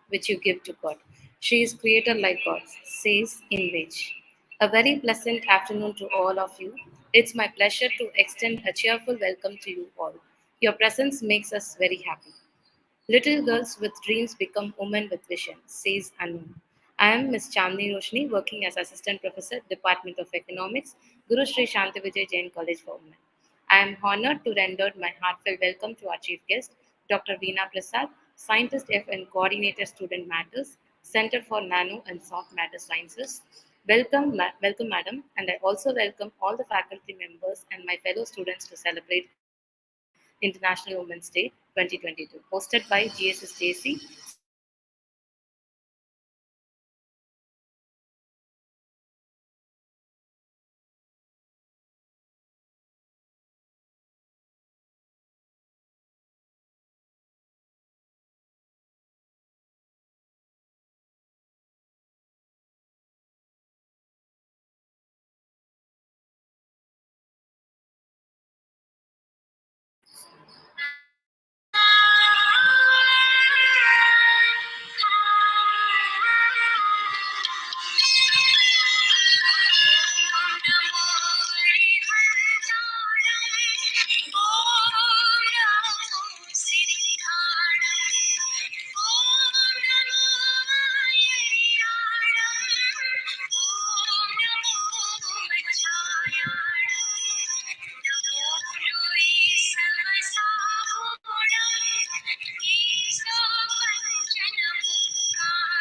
which you give to God. She is creator like God, says in which. A very pleasant afternoon to all of you. It's my pleasure to extend a cheerful welcome to you all. Your presence makes us very happy. Little girls with dreams become women with vision, says Anu. I am Ms. Chandni Roshni, working as Assistant Professor, Department of Economics, Guru Sri Shanti Vijay Jain College for Women. I am honored to render my heartfelt welcome to our chief guest, Dr. Veena Prasad, Scientist F and Coordinator Student Matters, Center for Nano and Soft Matter Sciences. Welcome, madam, and I also welcome all the faculty members and my fellow students to celebrate International Women's Day 2022, hosted by GSSJC, Center for Nano and Soft Matter Sciences, Bangalore.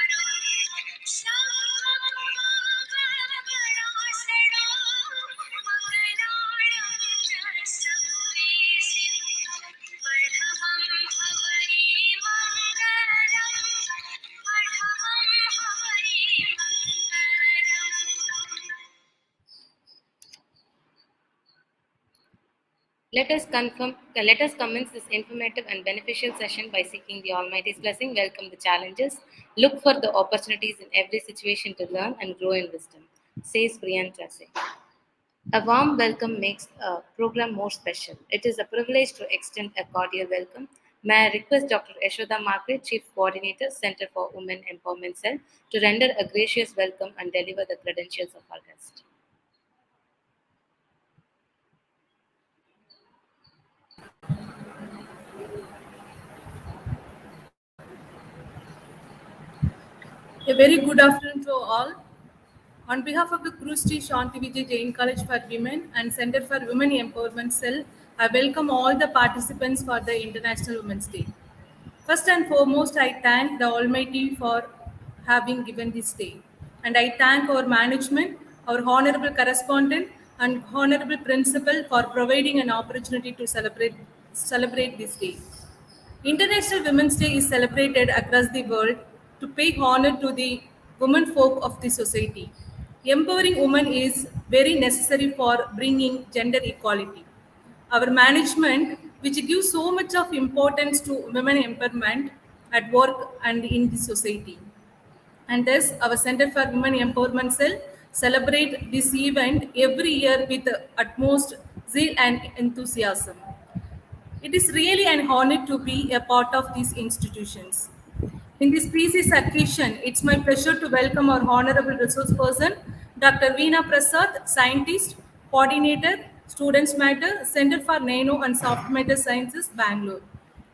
Let us confirm, let us commence this informative and beneficial session by seeking the Almighty's blessing. Welcome the challenges. Look for the opportunities in every situation to learn and grow in wisdom. Says Priyanka Singh, Vice Chancellor, University of Bangalore. Let us commence this informative and beneficial session by seeking the Almighty's blessing. Welcome the challenges. Look for the opportunities in every situation to learn and grow in wisdom. Says Priyanka Singh. A warm welcome makes a program more special. It is a privilege to extend a cordial welcome. May I request Dr. Yashoda Margaret, Chief Coordinator, Center for Women Empowerment Cell, to render a gracious welcome and deliver the credentials of our guest. A very good afternoon to all. On behalf of the Guru Sri Shanti Vijay Jain College for Women and Center for Women Empowerment Cell, I welcome all the participants for the International Women's Day. First and foremost, I thank the Almighty for having given this day. And I thank our management, our honorable correspondent, and honorable principal for providing an opportunity to celebrate this day. International Women's Day is celebrated across the world to pay honor to the women folk of the society. Empowering women is very necessary for bringing gender equality. Our management, which gives so much of importance to women empowerment at work and in the society. And thus, our Center for Women Empowerment Cell celebrate this event every year with the utmost zeal and enthusiasm. It is really an honor to be a part of these institutions. In this precious occasion, it's my pleasure to welcome our honorable resource person, Dr. Veena Prasad, scientist, coordinator, Students Matter, Center for Nano and Soft Matter Sciences, Bangalore.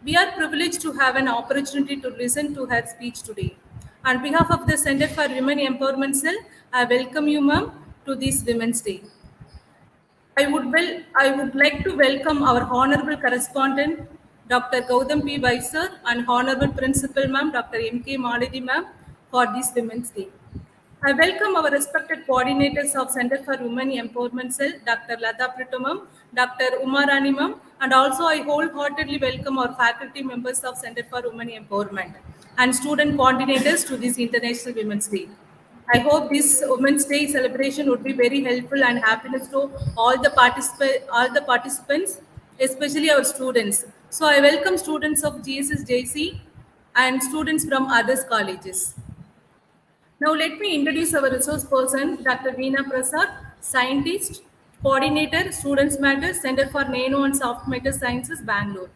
We are privileged to have an opportunity to listen to her speech today. On behalf of the Center for Women Empowerment Cell, I welcome you, ma'am, to this Women's Day. I would like to welcome our honorable correspondent, Dr. Gautam P. Vaisar, and honorable principal, ma'am, Dr. M.K. Malidi, ma'am, for this Women's Day. I welcome our respected coordinators of Center for Women Empowerment Cell, Dr. Lata Prito, ma'am, Dr. Umarani, ma'am, and also I wholeheartedly welcome our faculty members of Center for Women Empowerment and student coordinators to this International Women's Day. I hope this Women's Day celebration would be very helpful and happiness to all the participants, especially our students. So I welcome students of GSSJC and students from other colleges. Now let me introduce our resource person, Dr. Veena Prasad, scientist, coordinator, Students Matter, Center for Nano and Soft Matter Sciences, Bangalore.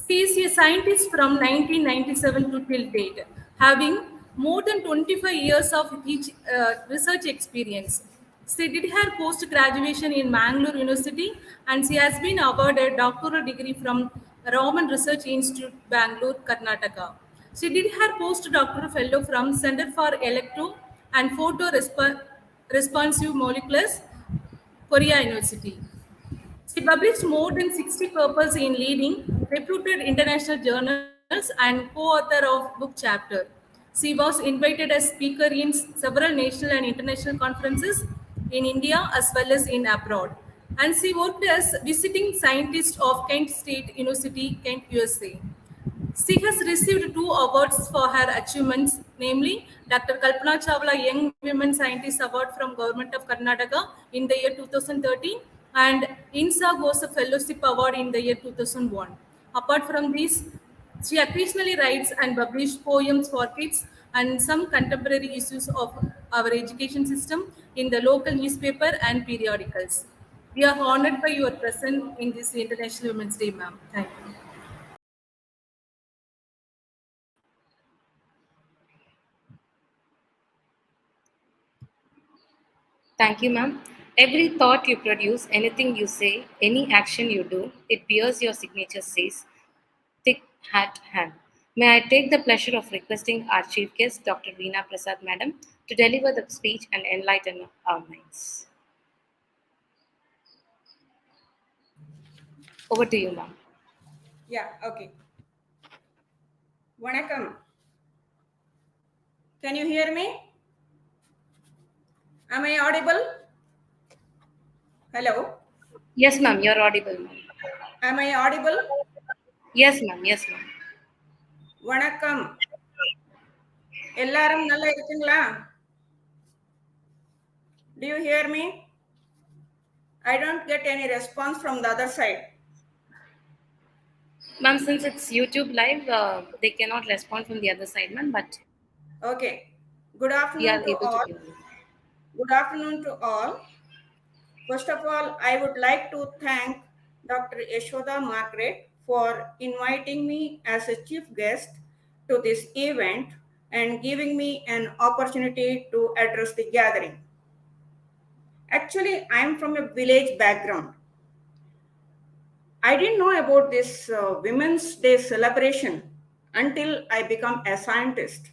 She is a scientist from 1997 to till date, having more than 25 years of research experience. She did her post graduation in Mangalore University and she has been awarded doctoral degree from Raman Research Institute, Bangalore, Karnataka. She did her postdoctoral fellow from Center for Electro and Responsive Molecules, Korea University. She published more than 60 papers in leading reputed international journals and co-author of book chapter. She was invited as speaker in several national and international conferences in India as well as in abroad. And she worked as visiting scientist of Kent State University, Kent, USA. She has received two awards for her achievements, namely Dr. Kalpana Chawla Young Women Scientist Award from Government of Karnataka in the year 2013 and INSA Gosa Fellowship Award in the year 2001. Apart from these, she occasionally writes and publishes poems for kids and some contemporary issues of our education system in the local newspaper and periodicals. We are honored by your presence in this International Women's Day, ma'am. Thank you. Thank you, ma'am. Every thought you produce, anything you say, any action you do, it bears your signature says, thick hat hand. May I take the pleasure of requesting our chief guest, Dr. Veena Prasad, madam, to deliver the speech and enlighten our minds. Over to you, ma'am. Yeah, okay. Vanakkam. Can you hear me? Am I audible? Hello? Yes, ma'am, you're audible, ma'am. Am I audible? Yes, ma'am, yes, ma'am. வணக்கம். எல்லாரும் நல்லா இருக்கீங்களா? Do you hear me? I don't get any response from the other side. Ma'am, since it's YouTube live, they cannot respond from the other side, ma'am, but Okay. Good we are afternoon to able to all. hear you. Good afternoon to all. First of all, I would like to thank Dr. Yashoda Margaret for inviting me as a chief guest to this event and giving me an opportunity to address the gathering. Actually, I am from a village background. I didn't know about this Women's Day celebration until I became a scientist.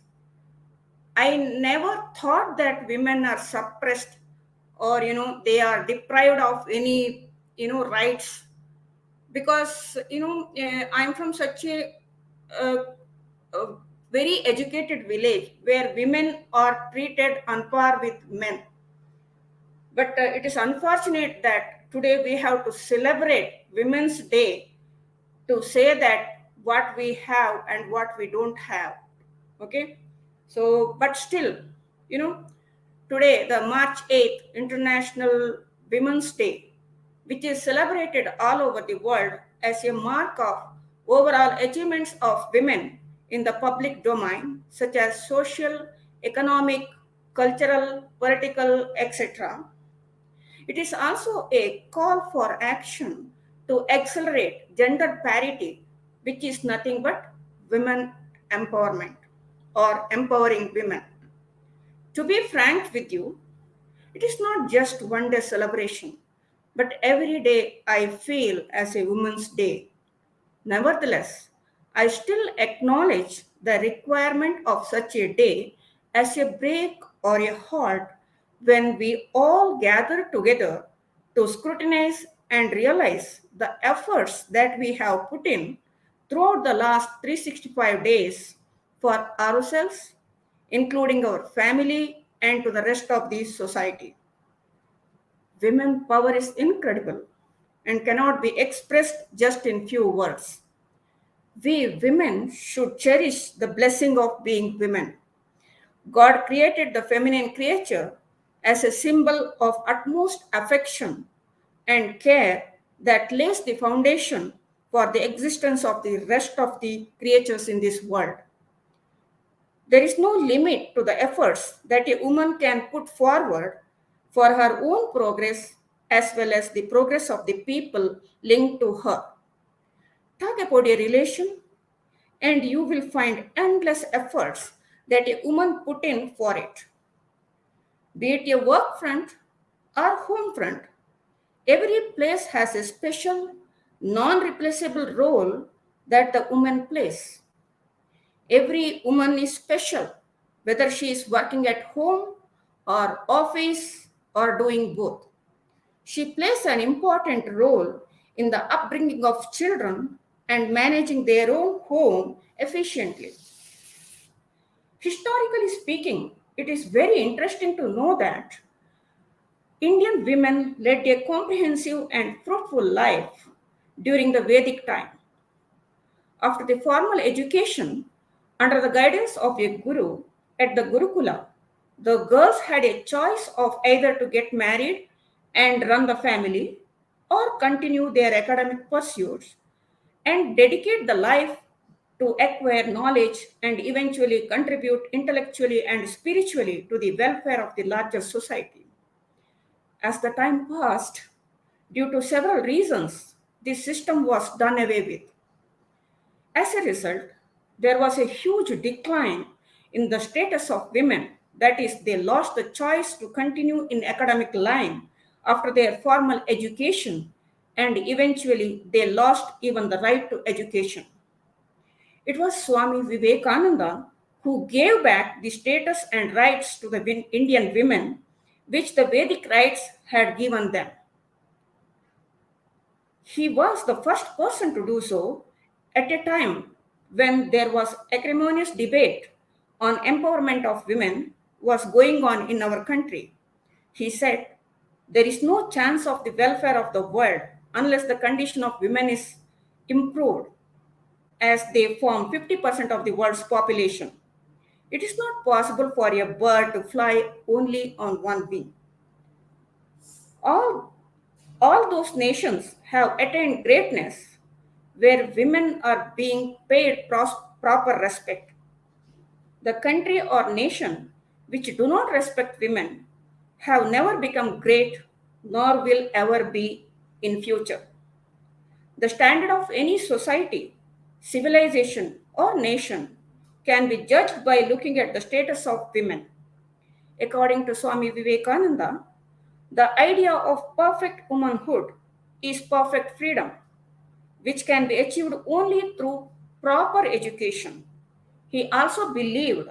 I never thought that women are suppressed or they are deprived of any rights because I'm from such a, a very educated village where women are treated on par with men. But it is unfortunate that today we have to celebrate Women's Day to say that what we have and what we don't have. Okay? So, but still, you know, today, the March 8th, International Women's Day, which is celebrated all over the world as a mark of overall achievements of women in the public domain, such as social, economic, cultural, political, etc. It is also a call for action to accelerate gender parity, which is nothing but women empowerment or empowering women. To be frank with you, it is not just one day celebration, but every day I feel as a Women's Day. Nevertheless, I still acknowledge the requirement of such a day as a break or a halt when we all gather together to scrutinize and realize the efforts that we have put in throughout the last 365 days for ourselves, including our family and to the rest of the society. Women power is incredible and cannot be expressed just in few words. We women should cherish the blessing of being women. God created the feminine creature as a symbol of utmost affection and care that lays the foundation for the existence of the rest of the creatures in this world. There is no limit to the efforts that a woman can put forward for her own progress as well as the progress of the people linked to her. Talk about a relation, and you will find endless efforts that a woman put in for it. Be it a work front or home front, every place has a special, non replaceable role that the woman plays. Every woman is special, whether she is working at home or office or doing both. She plays an important role in the upbringing of children and managing their own home efficiently. Historically speaking, it is very interesting to know that Indian women led a comprehensive and fruitful life during the Vedic time. After the formal education, under the guidance of a guru at the Gurukula, the girls had a choice of either to get married and run the family or continue their academic pursuits and dedicate the life to acquire knowledge and eventually contribute intellectually and spiritually to the welfare of the larger society. As the time passed, due to several reasons, this system was done away with. As a result, there was a huge decline in the status of women. That is, they lost the choice to continue in academic line after their formal education, and eventually they lost even the right to education. It was Swami Vivekananda who gave back the status and rights to the Indian women, which the Vedic rights had given them. He was the first person to do so at a time when there was acrimonious debate on empowerment of women was going on in our country. He said, there is no chance of the welfare of the world unless the condition of women is improved as they form 50% of the world's population. It is not possible for a bird to fly only on one wing. All, all those nations have attained greatness where women are being paid proper respect. The country or nation which do not respect women have never become great nor will ever be in future. The standard of any society, civilization, or nation can be judged by looking at the status of women. According to Swami Vivekananda, the idea of perfect womanhood is perfect freedom, which can be achieved only through proper education. He also believed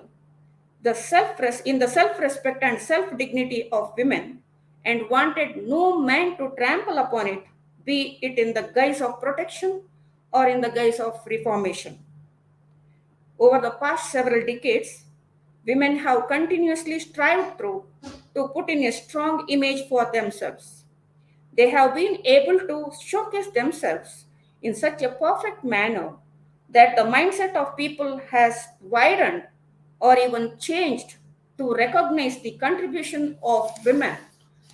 in the self respect and self dignity of women and wanted no man to trample upon it, be it in the guise of protection or in the guise of reformation. Over the past several decades, women have continuously strived through to put in a strong image for themselves. They have been able to showcase themselves in such a perfect manner that the mindset of people has widened or even changed to recognize the contribution of women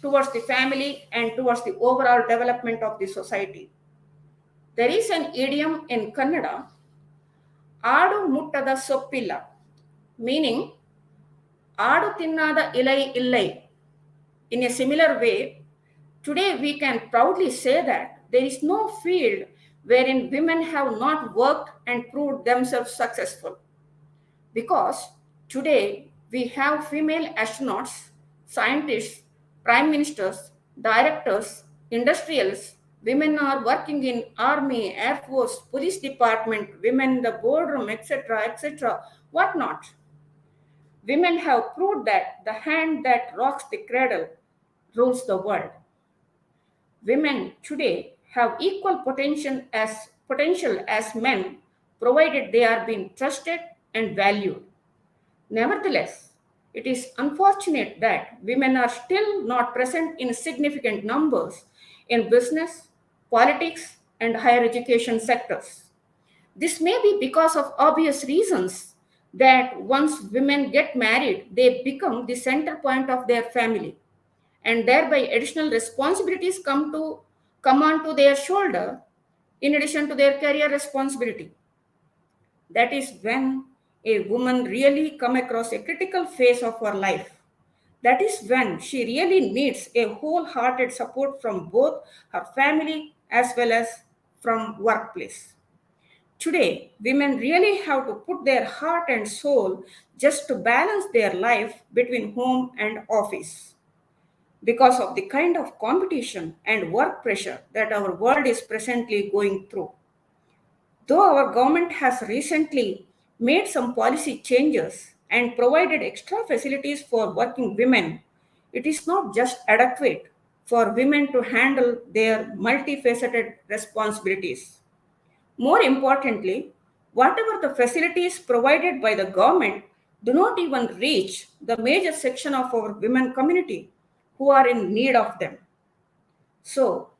towards the family and towards the overall development of the society. There is an idiom in Kannada, Adu Muttada Soppilla, meaning Adu Tinnada Ilai Illai. In a similar way, today we can proudly say that there is no field wherein women have not worked and proved themselves successful. Because today we have female astronauts, scientists, prime ministers, directors, industrials, women are working in army, air force, police department, women in the boardroom, etc., etc., whatnot. Women have proved that the hand that rocks the cradle rules the world. Women today have equal potential as men, provided they are being trusted and valued. Nevertheless, it is unfortunate that women are still not present in significant numbers in business, politics, and higher education sectors. This may be because of obvious reasons that once women get married, they become the center point of their family, and thereby additional responsibilities come onto their shoulder in addition to their career responsibility. That is when a woman really come across a critical phase of her life. That is when she really needs a wholehearted support from both her family as well as from workplace. Today, women really have to put their heart and soul just to balance their life between home and office because of the kind of competition and work pressure that our world is presently going through. Though our government has recently made some policy changes and provided extra facilities for working women, it is not just adequate for women to handle their multifaceted responsibilities. More importantly, whatever the facilities provided by the government do not even reach the major section of our women community who are in need of them. So,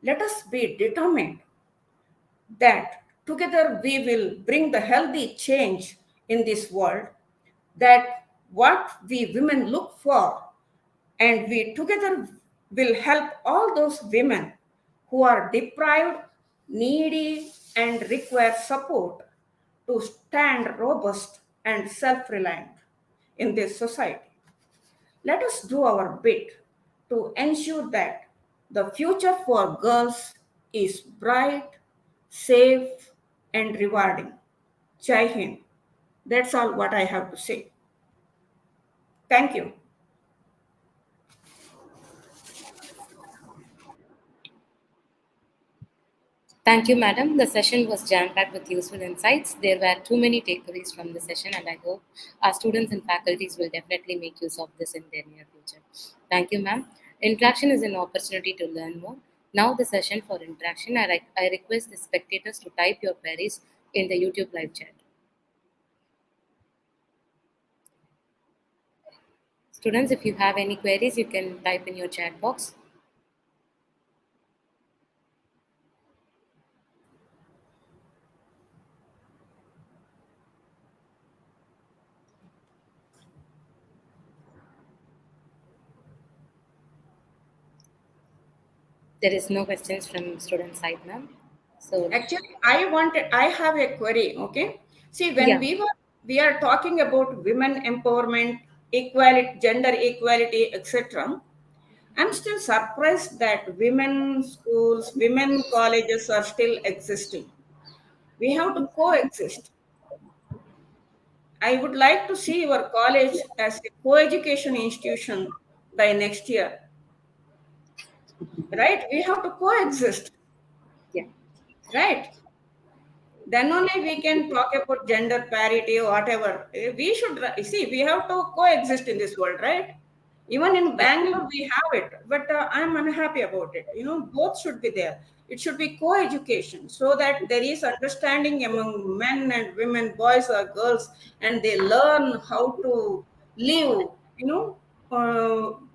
let us be determined that together we will bring the healthy change in this world, that what we women look for, and we together will help all those women who are deprived, needy, and require support to stand robust and self reliant in this society. Let us do our bit to ensure that the future for girls is bright, safe, and rewarding. Jai Hind. That's all what I have to say. Thank you. Thank you, madam. The session was jam-packed with useful insights. There were too many takeaways from the session, and I hope our students and faculties will definitely make use of this in their near future. Thank you, ma'am. Interaction is an opportunity to learn more. Now, the session for interaction. I request the spectators to type your queries in the YouTube live chat. Students, if you have any queries, you can type in your chat box. There is no questions from student side, ma'am. So, Actually, I have a query. Okay. See, when yeah, we are talking about women empowerment, equality, gender equality, etc. I'm still surprised that women schools, women colleges are still existing. We have to coexist. I would like to see your college as a co-education institution by next year, right? We have to coexist, yeah, right? Then only we can talk about gender parity or whatever. We should see, we have to coexist in this world, right? Even in yeah, Bangalore, we have it, but I'm unhappy about it. Both should be there. It should be co-education so that there is understanding among men and women, boys or girls, and they learn how to live,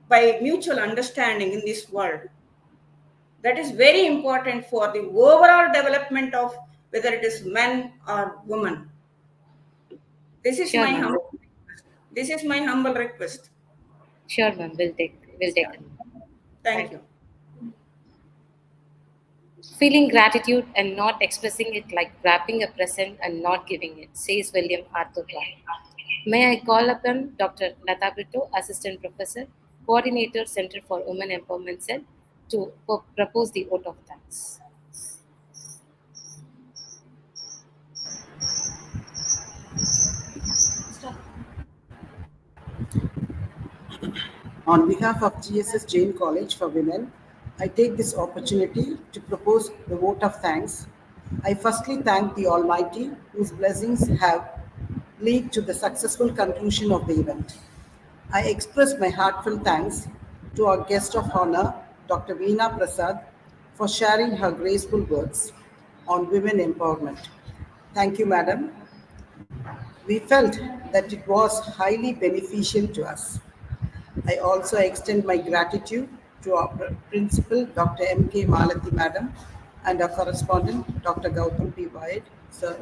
by mutual understanding in this world. That is very important for the overall development of whether it is men or women. This is sure, my ma'am. humble request. This is my humble request. Sure, ma'am. We'll take Yeah. it. Thank you. Feeling gratitude and not expressing it like wrapping a present and not giving it, says William Arthur Clarke. May I call upon Dr. Lata Brito, Assistant Professor, Coordinator, Center for Women Empowerment Cell, to propose the vote of thanks. On behalf of GSS Jain College for Women, I take this opportunity to propose the vote of thanks. I firstly thank the Almighty, whose blessings have led to the successful conclusion of the event. I express my heartfelt thanks to our guest of honor, Dr. Veena Prasad, for sharing her graceful words on women empowerment. Thank you, madam. We felt that it was highly beneficial to us. I also extend my gratitude to our principal, Dr. M.K. Malati Madam, and our correspondent, Dr. Gautam P. White, sir,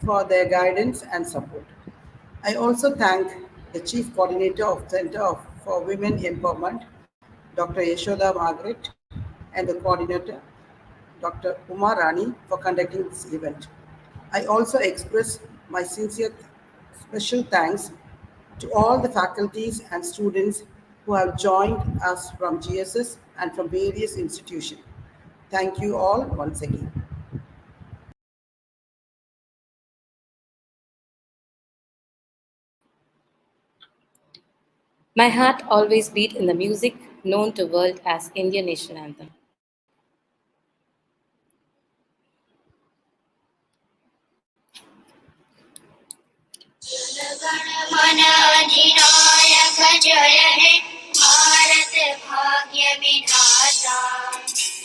for their guidance and support. I also thank the Chief Coordinator of Center for Women Empowerment, Dr. Yashoda Margaret, and the Coordinator, Dr. Uma Rani, for conducting this event. I also express my sincere special thanks to all the faculties and students who have joined us from GSS and from various institutions. Thank you all once again. My heart always beat in the music known to world as Indian national anthem. गण मन अधिनायक जय हे भारत भाग्य विधाता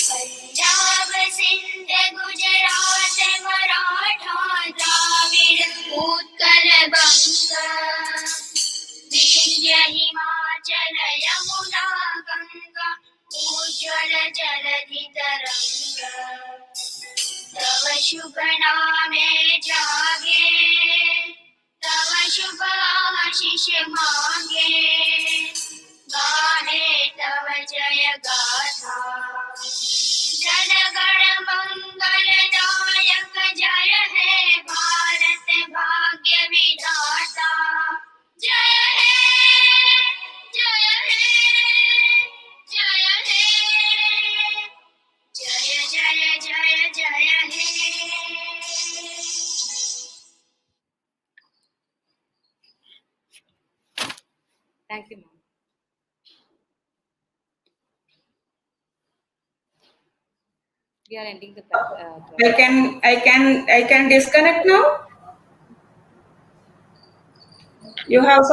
पंजाब सिंध गुजरात मराठा द्राविड़ उत्कल बंग विंध्य हिमाचल यमुना गंगा उज्ज्वल जलधि तरंग तव शुभ नामे जागे तव शुभ आशीष मांगे गाहे तव जय गाथा जन गण मंगल दायक जय हे भारत भाग्य विधाता जय हे जय हे जय हे जय जय जय जय हे Thank you, ma'am. We are ending the class. I can disconnect now. You have